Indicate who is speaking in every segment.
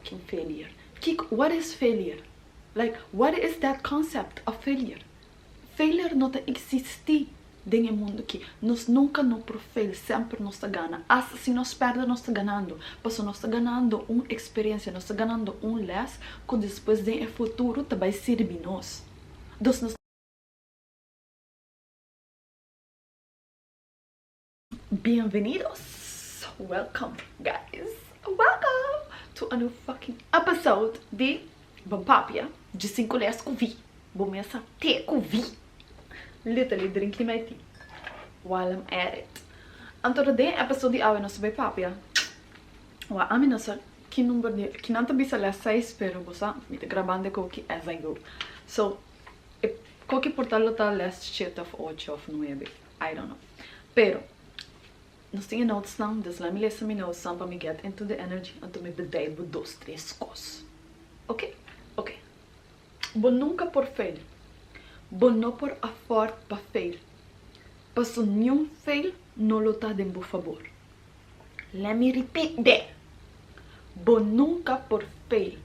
Speaker 1: fucking failure. What is failure? Like, what is that concept of failure? Failure não existe nesse mundo aqui. Nós nunca não por fail, sempre nós está ganhando. Até se nós perdemos, nós está ganhando. Porque nós está ganhando uma experiência, nós está ganhando um les que depois no futuro vai servir nós. Então, bem-vindos! Welcome, guys! Welcome to a new fucking episode de Bampapia de 5 les com vi. Vou começar a ter com vi. Literally drinking my tea while I'm at it. Então, no episode de hoje, nós vamos papia. A mim, nós que número de que não tem bisa les 6, pero você me está gravando aqui as I go. So, qualquer portal está les 7 ou 8 ou 9, I don't know. Pero nós temos notes não, dus let me listen me notes para me get into the energy and me bedei por 2, 3 coisas. Ok? Ok. Bo nunca por fail. Bo não por a forte para fail. Passo nenhum fail não lutar de por favor. Let me repeat that. Bo nunca por fail.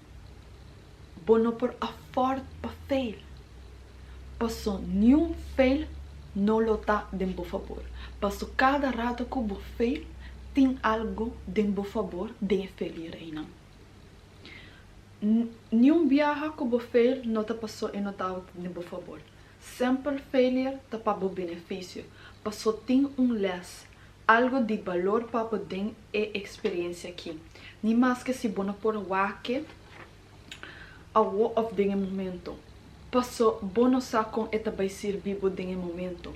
Speaker 1: Bo não por a forte para fail. Passo nenhum fail não lutar de por favor. Passo cada rato que bo fail tem algo de por favor de failure aí não. Nenhum viaja que bo fail não te passou e não estava de por favor. Sempre failure te para o benefício. Passou tem les, algo de valor para poder e experiência aqui. Nem mais que se bona por wake a wo of de momento. Passou bono sa com eta vai servir bo de momento.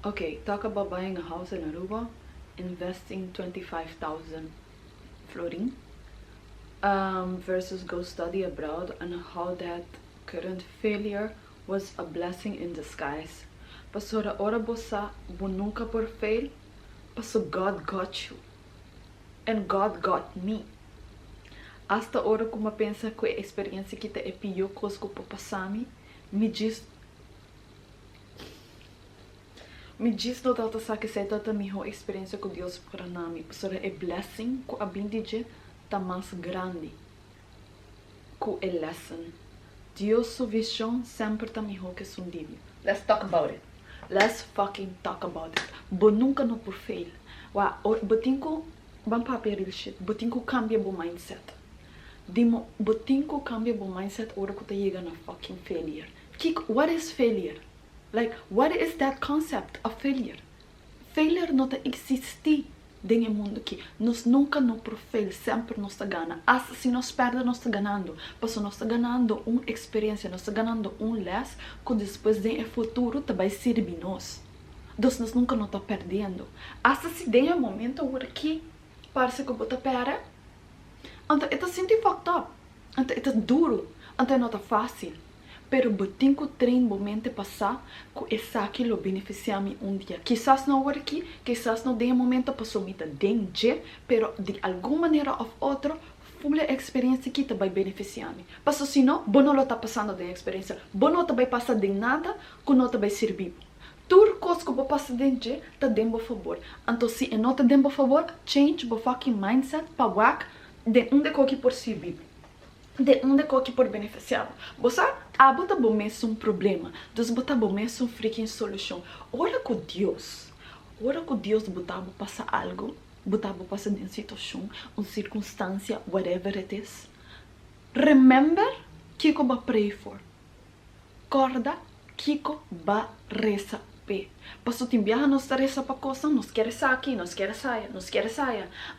Speaker 1: Okay, talk about buying a house in Aruba, investing 25,000 florin, versus go study abroad, and how that current failure was a blessing in disguise. Pastora ora bossa bo nunca por fail, paso God got you, and God got me. Hasta ora como pensa que a experiência que te é pior coisa que por passar-me, me diz no tata sa que se tata minha experiência com Deus para nami. Pastora é blessing que a bindije tá mais grande que a lesson. Deus sua visão sempre tá melhor que seu livro. Let's talk about it. Let's fucking talk about it. Bo nunca não por fail. Wa, botinko bam papel real shit. Botinko cambia bo mindset. Dimo botinko cambia bo mindset ora que tá chega na fucking failure. What is failure? Like, what is that concept of failure? Failure não existe nesse mundo aqui. Nós nunca não por fail, sempre nós está ganhando. Até se nós perdemos, nós está ganhando. Porque nós está ganhando uma experiência, nós está ganhando um les que depois no futuro vai servir nós. Então nós nunca não está perdendo. Até se tem um momento aqui, parece que você perde. Então, é senti fucked up. Então, é duro. Então, não é fácil. Pero botin que trein momento passar que essa aqui lo beneficia-me dia. Quizás não aqui, quizás não de momento passou me danger, pero de alguma maneira ou outra, full experiência que te vai beneficiar-me. Passo se não, bom não está passando de experiência, bom não te vai passar de nada que não te vai servir. Tudo coisa que vou passar de danger, te dê favor. Então se não te dê favor, change o fucking mindset para whack de onde que por servir. De onde que por beneficiar. Você bota bom mesmo um problema, dus bota bom mesmo um freaking solução. Ora com Deus bota passar algo, bota passar de uma situação, uma circunstância, whatever it is. Remember Kiko ba pray for. Corda Kiko ba reza pe. Passo te viaja nos reza pa coisa, nos quer aqui, nos quer saia.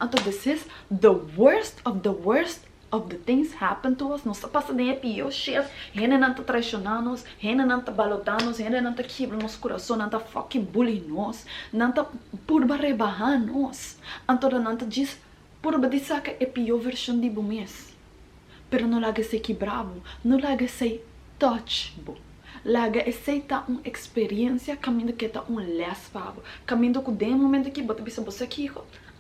Speaker 1: Então this is the worst of the things happen to us. Nós passa de pior shit. Gente não tá traicionando nós, gente não tá balotando nós, gente não tá quebrando nosso coração, não tá fucking bullying nós, não tá purba rebajar nós. Então não tá diz purba dizer que é pior versão de mês. Pero não laga ser quebrado, não laga ser touchable. Laga aceita uma experiência caminho que tá um les pavo. Caminho que de momento que bota bisa você aqui,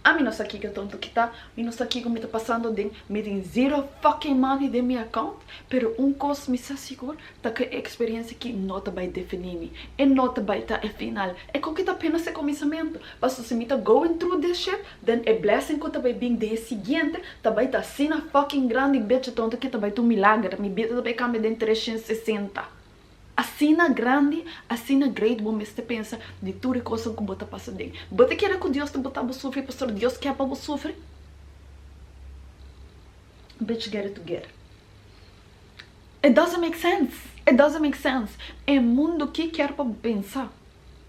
Speaker 1: A mim não sei o que tonto que tá, eu não sei o que me tá passando de, me tem zero fucking money de minha account, pero coisa me está seguro, tá que a experiência que não tá vai definir, e não tá vai tá final, é com que tá apenas o começamento, mas se me tá going through this shit, then a blessing que tá vai vir de seguinte, tá vai tá sina fucking grande bitch tonto que tá vai tu milagre, me bita tá vai cambiar de 360. Assina grande, assina great, bom, você pensa de tudo que você bota passa dentro. Você quer que Deus te botar para sofrer, pastor? Deus quer para você sofrer? Bitch, get it together. It doesn't make sense. It doesn't make sense. É mundo que quer para pensar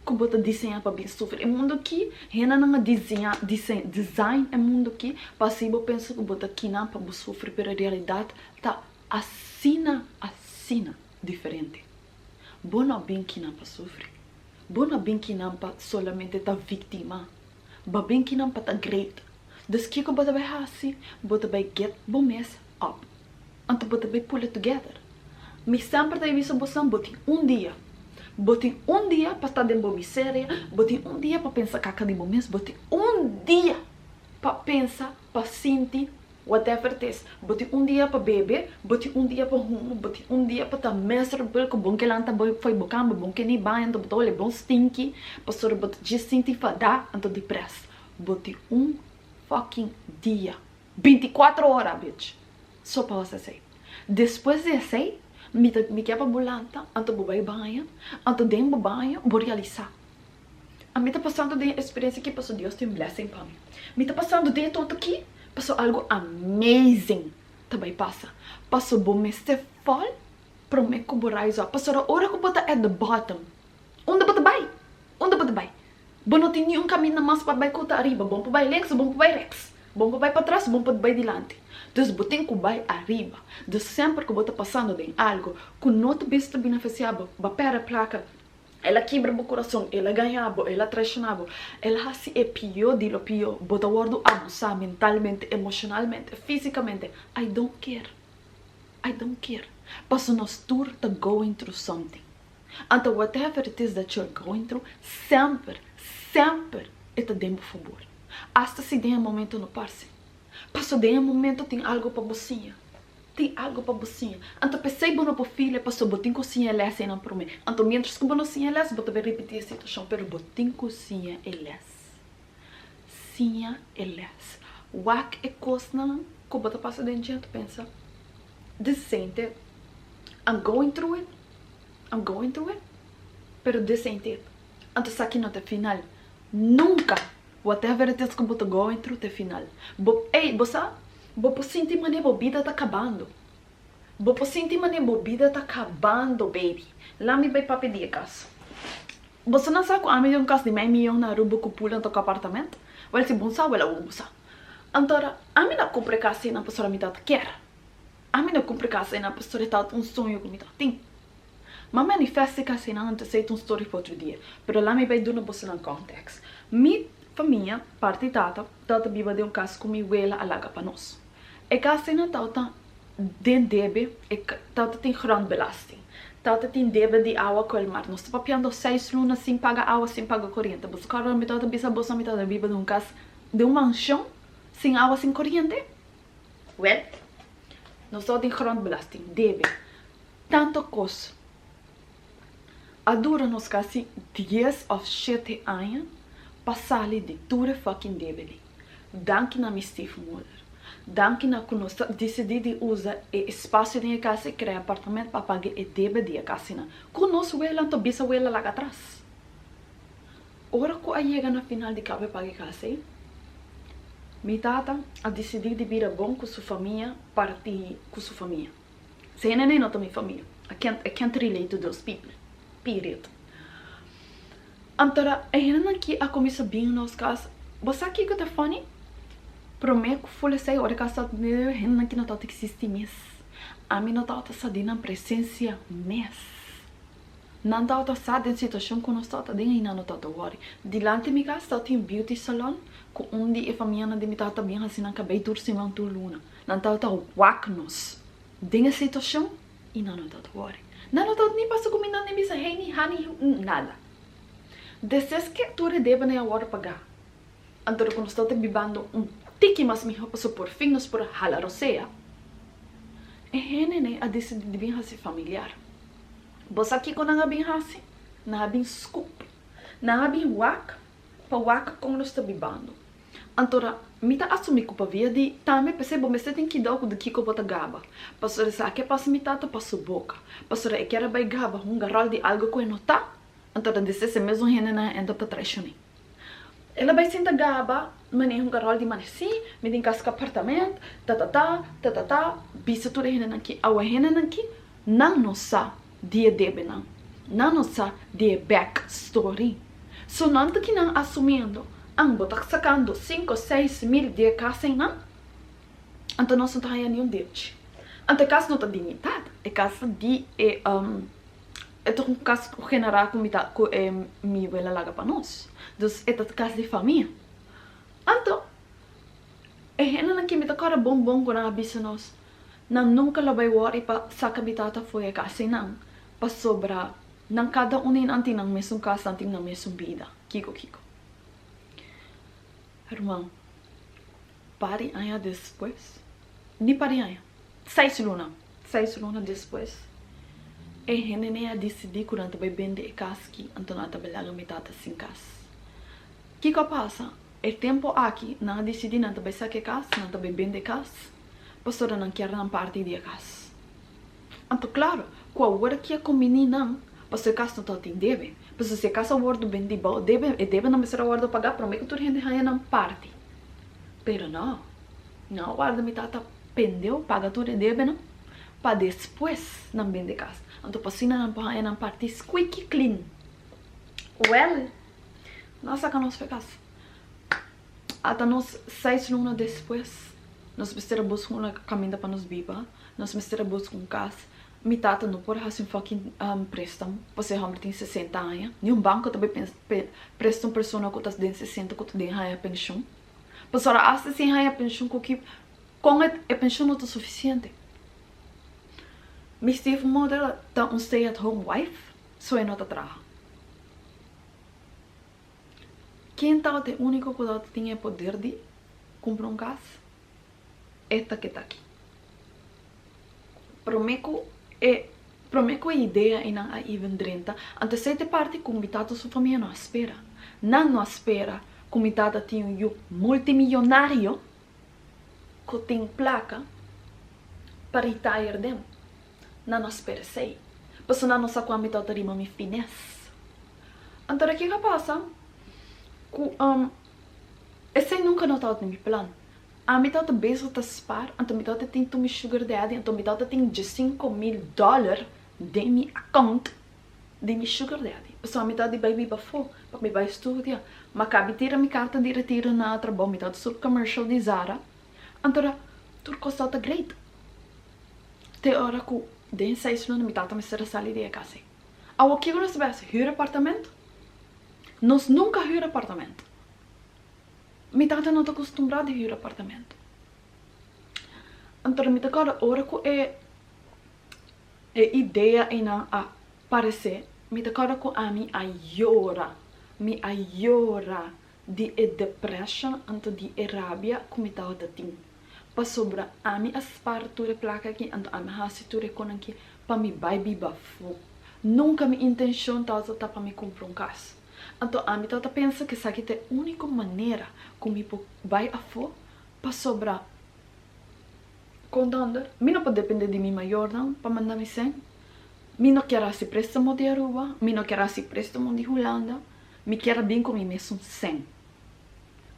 Speaker 1: que você desenha para bem sofrer. É mundo que rena não design. É mundo que passivo pensa que você aqui não para sofrer, pero a realidade tá assina diferente. Bom não bem que não para sofrer. Bom não bem que não para solamente tá vítima. Mas bem que não para tá great. Dus que você vai fazer? Você vai get bom mess up. Então você vai pull it together. Me sempre tem visto você botem dia. Botem dia para estar dentro da miséria. Botem dia para pensar caca de bom mess. Botem dia para pensar, para sentir whatever it is. Bote dia para beber, bote dia para rumo, bote dia para estar miserable, que bom que lá foi bocamba, bom que nem banho, então botou bom stinky, pastor bote de sentir fadar, então depressa. Bote fucking dia, 24 horas, bitch. Só para você sei. Depois de sei, me quer para bolanta, então vou banho, então dentro banho, vou realizar. A mim tá passando de experiência que passou Deus tem blessing para mim. Me tá passando de tanto que passou algo amazing. Também passa. Passou bom mês de fall. Prometo que vou rise up. Passou a hora que eu at the bottom. Onde você vai? Onde você vai? Bom, não tem nenhum caminho mais para vai contar arriba. Bom para vai lex, bom para vai rex. Bom para vai para trás, bom para vai dilante. Dus você tem que vai arriba. Dus sempre que você tá passando de algo que não te besta beneficiável, vai para a placa. Ela quebra o coração, ela ganha, ela traicionava, ela assim é pior de lo pior, bota o abusar mentalmente, emocionalmente, fisicamente. I don't care. Passo nós tour to going through something. Então, whatever it is that you're going through, sempre é te dando favor. Hasta se der um momento no parce. Passo de um momento tem algo para você. Então, pensei bom para filha, passou botim cozinha e lessa e não para mim. Então, mientras que bono sim e lessa, vou repetir a situação, pero botim cozinha e lessa. Sim e lessa. Wak é coisa que você passa dentro, gente pensa. Decente. I'm going through it. Pero decente. Então, isso aqui não é final. Nunca. Whatever it is que você going through, é final. Ei, você... Vou sentir que a vida está acabando. Baby. Lá me vai para pedir casa. Você não sabe que a minha casa de meio milhão na rua que pula no apartamento? Well, se bom sabe, ela usa. Então, a minha não compra casa na pessoa me quer. A minha não compra casa na pessoa está sonho que me tem. Mas manifesta casa na antes de story para outro dia. Pero lá me vai dar você no contexto. Minha família, parte tata viva de caso com minha abuela alaga para nós. E casa na tata den debe, tata tem grande belasting. Tata tem debe de água com o mar. Nós estamos papiando 6 lunas sem pagar água, sem pagar corrente. Você cara me tata bisa bolsa me tata viva de casa de uma mansão sem água, sem corrente. Well, nós temos grande belasting, debe. Tanto coisa. A dura nos quase 10 ou 7 anos passar de tudo fucking debe. Danke na minha stiefmoeder. Danke na que nós decidimos usar o espaço da casa e criar apartamento para pagar o débito da casa. Com nós, então, bisavela lá atrás. Ora que eu chego na final de cabe pagar a casa, minha tata a decidido de vir bom com sua família, partir com sua família. Se não é não minha família. I can't relate to those people. Period. Então, aqui a começa bem nos casos. Você aqui que tá funny? Prometo que foi essa hora que está henna que não tá existe mês. A mim não tá sadina presença mês. Não tá sad em situação que nós tá dentro e não tá worry. Dilante mi casa tem beauty salon com onde a família de mi tá bem assim na cabeça tur simão tur luna. Não tá wak nos. Dentro situação e não tá worry. Não tá nem passa comida nem bisa hey ni honey nada. Desses que tu deve nem agora pagar. Então, quando estou bebendo tiki mas mi hopa por fim nos por halar osea. E henene a decidir de vir assim familiar. Bosa aqui quando não bem assim, não bem scoop, não bem wak, pa wak como nós está bebendo. Então, me tá assumir que via de também percebo mas tem que dar o de kiko bota gaba. Passou essa que passa me tata passou boca. Passou é que era vai gaba garral de algo que não tá. Então, desse se mesmo henene anda para trás nem. Ela vai sentar gaba, mas garral de manesi, me tem casca apartamento, bisa tudo henene aqui, awa henene aqui, não nossa dia debe não nossa dia backstory. So não tá que não assumindo, ang botak sacando 5, 6 mil de casa não, então não está aí nenhum deles. Então caso não tá dignidade, é caso de é um caso general com mi abuela laga para nós. Então, é um caso de família. Então, é henene que me tá cara bom quando a bisa nós. Não nunca lá vai worry para sacar mi tata foi a casa não. Para sobrar, não cada em anti não mesmo casa, anti não mesmo vida. Kiko. Irmão, pare aí depois. Ni pare aí. 6 luna depois. E henene a decidir que não vai vender casa aqui, então não vai lá mi tata sem casa. Kiko passa? O tempo aqui, não decidi não vai sacar casa, não vai vender casa. Pastora não quer não parte de casa. Então, claro, qual hora que é com menina, pastor casa não tem deve. Pastor se casa o ordo bem de boa, deve não me será o ordo pagar, prometo que tu gente aí não parte. Pero não o ordo me tata pendeu, paga tudo deve não, para depois não vender casa. Então, pasina não parte squeaky clean. Well, nossa que nós ficamos. Até nós 6 lunas depois. Nós precisamos buscar uma caminho para nos viver. Nós precisamos buscar casa. Mi tata não pode fazer um fucking préstamo. Você realmente tem 60 anos. Nenhum banco também presta uma pessoa que tem 60 que tem a pensão. Pessoa acha que tem a pensão que com a pensão não é suficiente. Mi Steve Mother tá um stay-at-home wife. Só é nota trabalho. Quem tá o único que tinha poder de comprar um casa? Esta que está aqui. Prometo a ideia e não a even 30. Antes de parte com mitad sua família não espera. Não espera com mitad tinha um multimilionário que tem placa para retire them. Não espera sei. Mas não sabe como mitad de rima me finesse. Então o que passa? Esse nunca não está no meu plano. A mitad bezig te sparen, en mitad tem to mi sugar daddy, en mitad tem $5,000 de mi account de mi sugar daddy. So a mitad de baby bafo, para me vai estudar. Mas cabe tira mi carta de retiro na trabalho, mitad sur commercial de Zara. Então, tudo costa great. Te hora que den 6 anos mitad me será sair de casa. O que nós vamos hyr apartamento? Nós nunca hyr apartamento. Mi tata não está acostumbrada a ir ao apartamento. Então, mi tata agora que é ideia e não aparecer, mi tata que a mi ajuda de depressão, então de rabia que mi tata tem. Para sobra a mi aspar tudo placa aqui, então a mi hasi tudo com aqui, para mi baby bafo. Nunca mi intenção tata para mi comprar um casa. Então, a mim tata pensa que essa aqui é a única maneira como eu vai a for para sobrar. Quando eu não pode depender de mim maior não para mandar me sem. Eu não quero se préstamo de Aruba, eu não quero se préstamo de Holanda, eu quero bem com mim mesmo sem.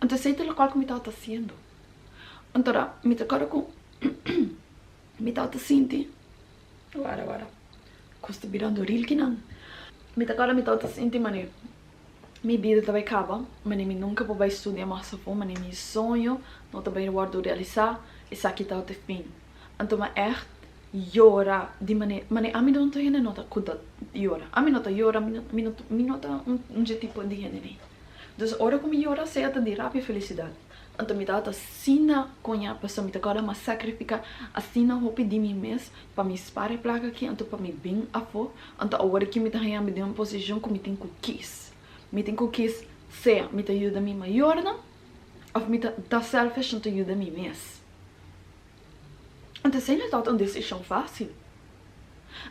Speaker 1: Então, sei o qual que me tata fazendo. Então, me tata com me tata sente. Agora. Custa virando ril que não. Me tata sente maneiro. Minha vida também acaba, mas eu nunca vou estudar mais a fundo, mas meu sonho não também vou realizar, isso aqui está até fim. Então, echt llora de maneira, mas a mim não tem nota cuida llora, a mim não llora, mim nota tipo de gênero. Então, hora que me llora, sei até de rápida felicidade. Então, me dá assina com a pessoa, me dá agora uma sacrificar, assina roupa de mim mesmo, para me espalhar placa aqui, então para me bem a fo, então agora que me dá me uma posição que me tem cookies. Me tem cookies, seja, me ajuda a mim maior, não? Of me tá selfish om te ajuda me mes. Então, sem é uma decisão fácil.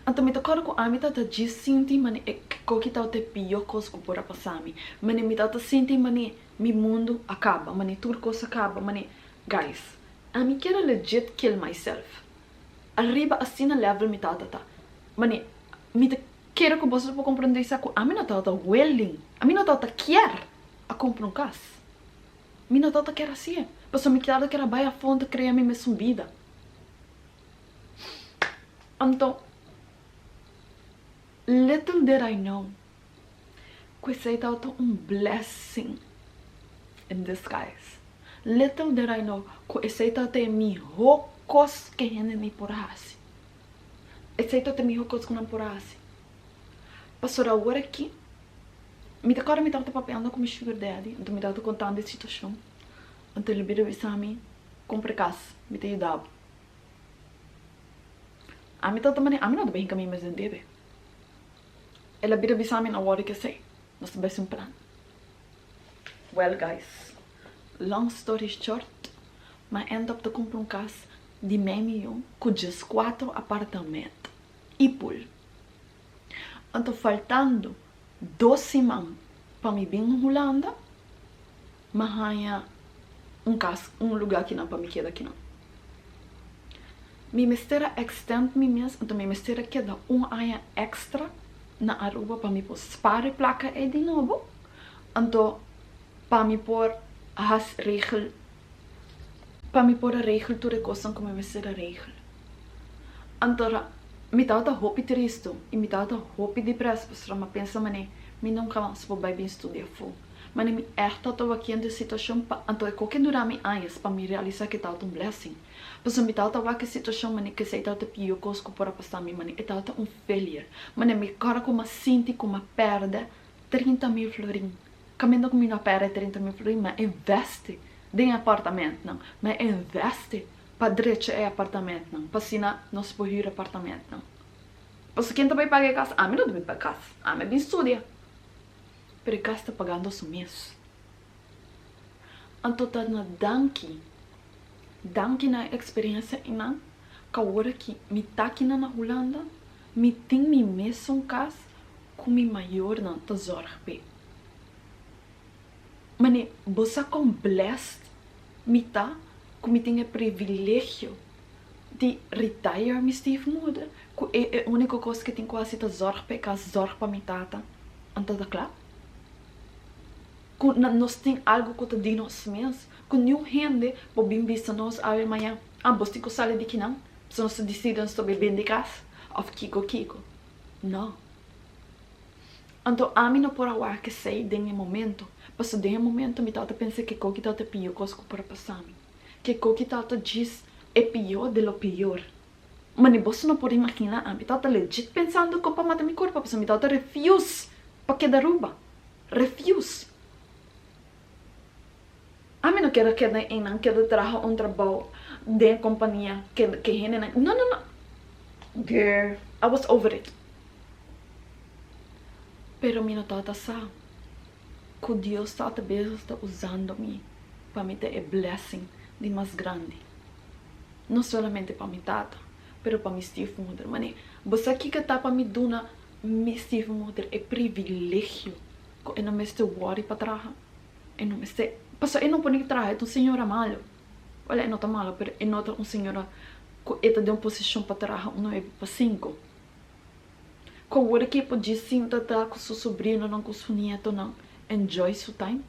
Speaker 1: Então, me tocar com a mim, tá de sentir, mani, que tá te pior coisa que pode passar me. Mani, me tá sentir, mani, mi mundo acaba, mani, tudo coisa acaba, mani. Guys, a mim quero legit kill myself. Arriba assim na level me tá. Mani, me tá quero que vocês possam compreender isso. A mim não tá willing, a mim não tá quer a comprar casa. A mim não tá quer assim. Mas me quero que era vai a fonte criar minha mesma vida. Então, little did I know que isso é blessing in disguise. Little did I know que isso é mi hocos que gente me porase. Isso é mi hocos que não porase. Passou a hora aqui, me agora me estava papeando com meu sugar daddy, então me estava contando a situação. Então ele veio avisar a mim, compre casa, me te ajudava. A mim estava também, a mim não bem que a mim me deve. Ela veio avisar a mim na hora que sei, nós tivesse um plano. Well guys, long story short, mas end up de comprar casa de meio milhão com just 4 apartamentos e pool. Então faltando 2 semanas para me vir em Holanda, mas há um lugar aqui não para me quedar aqui não. Me mistera extend me mês, então me mistera queda ano extra na Aruba para me pôr spare placa de novo. Então para me pôr as regel, para me pôr a regel tudo coisa como me mistera regel. Então me tava hope triste e me tava hope depressa, porque eu penso mané, me nunca mais vou bem estudar full. Mas me estava aqui em situação, então eu que durar me anos para me realizar que tava blessing. Porque me tava aqui situação mané que sei tava pior coisa que para passar me mané, eu tava failure. Mané me cara como sinto como perde 30.000 florin. Caminhando com minha perde 30.000 florin, mas investe em apartamento não, mas investe para direito é apartamento não, para assinar nós por hyra apartamento não. Porque quem também paga casa, a mim não deve pagar casa, a mim bem estudia. Pero casa está pagando o mês. Então tá na danke na experiência e na hora que me tá aqui na Holanda, me tem me mesmo casa com me maior não tá zorgbe. Mas você com blessed me tá como tem o privilégio de retire minha stiefmoeder, que é a única coisa que tem quase a zorg para minha tata. Então tá claro? Nós tem algo que te nós mesmos, que nenhum gente pode vista nós amanhã. Você tem que sair de aqui não? Se nós decidimos sobre bem de casa, ou kiko. Não. Então a mim não pode falar que sei de momento, mas de momento me tata pensa que coque tata pior coisa que para passar me. Que coque tata diz é pior de lo pior. Mas você não pode imaginar, a mim tata legit pensando que para matar meu corpo, porque me tata refuse para que Aruba. Refuse. A mim não quero que não quero trabalhar trabalho de companhia que gente não. Girl, I was over it. Pero minha tata sabe que Deus está usando-me para me ter a blessing de mais grande. Não somente para minha tata, pero para minha stiefmoeder. Mas você aqui que está para me dar minha stiefmoeder é privilégio que eu não me estou worry para trabalhar. Eu não me estou... Porque eu não posso trabalhar, é uma senhora malo. Olha, não está malo, mas eu não estou uma senhora que está de uma posição para trabalhar, não é para 5. Com o que pode sim estar com seu sobrinho, não com seu neto, não. Enjoy seu time.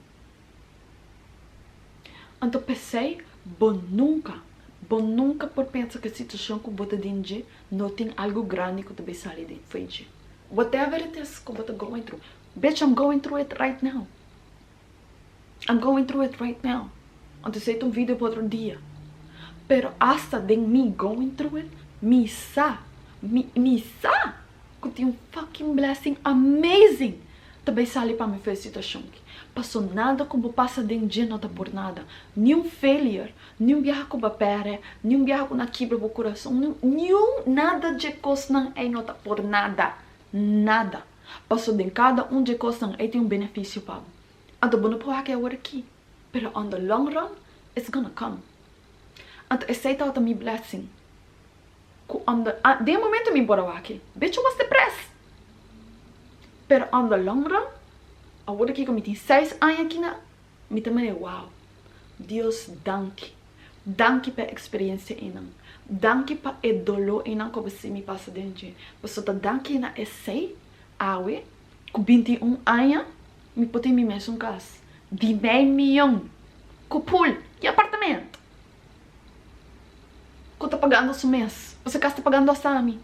Speaker 1: Então pensei, bom nunca por pensar que a situação que você tem não tem algo grande que você sair de frente. Whatever it is que você going through. Bitch, I'm going through it right now. Então sei um vídeo para outro dia. Pero hasta de me going through it, me sa que tem fucking blessing amazing. Também sale para me fazer situação. Passou nada como passa de dia não tá por nada. Nenhum failure, nenhum viaje com a pere, nenhum viaje com a quebra do coração, nenhum nada de coisa não é não tá por nada. Passou de cada de coisa não é tem benefício para. Então, não pode agora aqui. Pero on the long run, it's gonna come. Anto aceita o mi blessing. De momento mi borawaki. Bitch, was depressed. Pero on the long run, agora que eu tenho 6 anos aqui na, me também wow. Deus danke. Danke pela experiência inang. Danke pa e dolor inang ko você me passa dentro. Você tá danke na essay, awe, com 21 anos, me pode me mesmo casa. De meio milhão. Com pool e apartamento. Que tá pagando o mês. Você está pagando a Sami.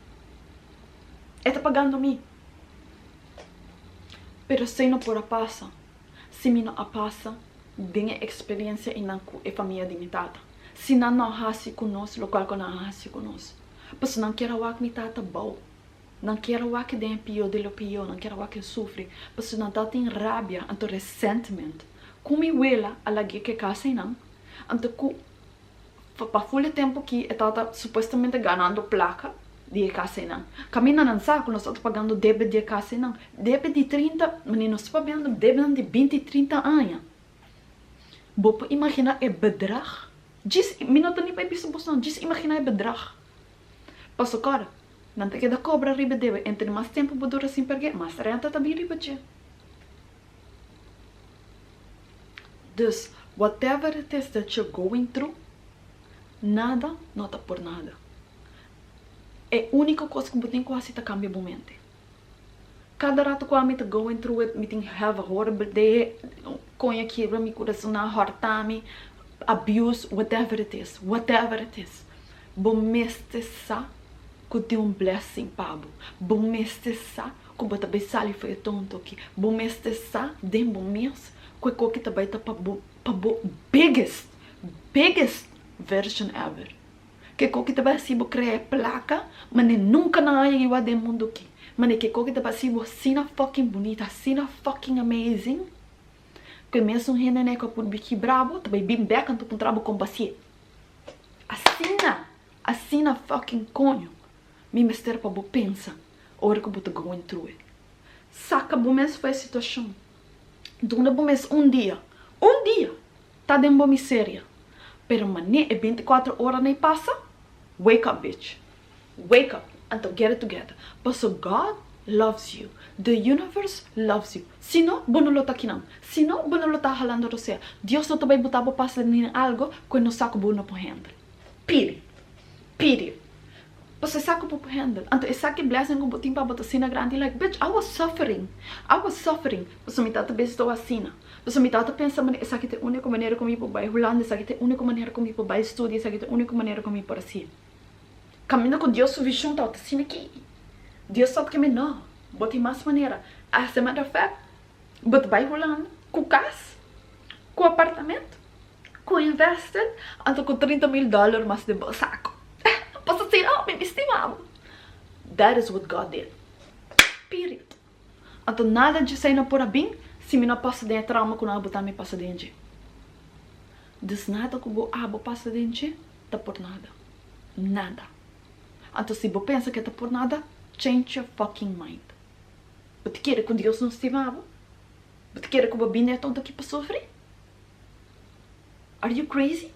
Speaker 1: Está pagando a mim. Pero se não por a passa, se me não a passa, tenha experiência em nanku e família limitada. Se não hasi conosco, local que não hasi conosco. Mas não quero que me tata bom. Não quero que den pio de lo pio, não quero que sofre. Mas não tá tem rabia, anto resentment. Como ela alagi que casa não, anto ku para full tempo que estava supostamente ganhando placa de casa não. Caminha não sabe que nós estamos pagando débito de casa não. Débito de 30, mas nós estamos pagando débito de 20, 30 anos. Vou imaginar é bedrag. Diz, minuto nem para isso, diz imaginar é bedrag. Passo cara, não te queda cobra riba deve. Entre mais tempo vou durar sem perder, mais renta também riba de. Dus, whatever it is that you're going through, nada nota por nada. É a única coisa que eu tenho quase que cambia o momento. Cada rato que eu estou going through it, me tenho have a horrible day, conha quebra meu coração, hurta-me, abuse, whatever it is. Bom meste sa que tem blessing pabo. Bom meste sa que bota besali foi tonto aqui. Bom meste sa dem bom mês que coque também tá para biggest version ever. Que coque também se bo criar placa, mas nunca na área igual do mundo aqui. Mas que coque também se bo sina fucking bonita, sina fucking amazing. Que mesmo gente né que por biqui bravo, também bem back anto com trabalho com bacia. Assina fucking conho. Me mister para bo pensa, hora que eu tô going through it. Saca bo mês foi a situação. Dona bo mês dia, tá dentro bo miséria. Pero mané é 24 horas nem passa. Wake up, bitch. Wake up and get it together. But so God loves you. The universe loves you. Se não, você não está aqui não. Se não, você não está falando de você. Deus não vai botar para passar em algo que não sabe que você não pode handle. Period. Você sabe que você pode handle. Então, essa que blessing que você tem para botar assim na grande. Like, bitch, I was suffering. Você me está estou assim. Você me está pensando, essa aqui é a única maneira como eu vou ir Holanda, essa aqui é a única maneira como eu vou estudar, essa aqui é a única maneira como eu vou assim. Caminha com Deus, sua visão está assim aqui. Deus sabe que não. Bota mais maneira. As a matter of fact, bota vai Holanda, com casa, com apartamento, com invested, então com $30,000 mais de saco. Posso dizer, me estimava. That is what God did. Period. Então nada de sair por bem. Se me não passa dentro trauma que não botar me passa dentro. Des nada que vou passa dentro, tá por nada. Nada. Então se você pensa que tá por nada, change your fucking mind. Você quer que Deus não estimava? Você quer que o bebê é tonto aqui para sofrer? Are you crazy?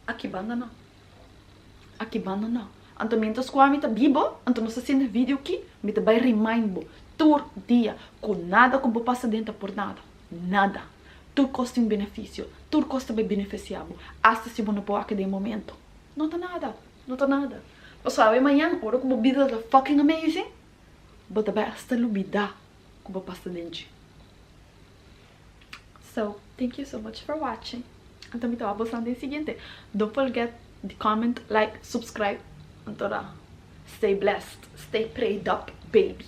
Speaker 1: Aqui banda não. Então mientras que eu tá vivo, então não se sente vídeo aqui, me vai remind bo. Todo dia, com nada que você passa dentro por nada. Nada. Tudo custa um benefício. Tudo custa bem beneficiado. Hasta se você não pode aquele momento. Não tá nada. Pessoal, amanhã, hora que você vida é fucking amazing, você vai hasta olvidar que você passa dentro. So, thank you so much for watching. Então, me estava postando em seguinte. Don't forget to comment, like, subscribe. Então, stay blessed. Stay prayed up, baby.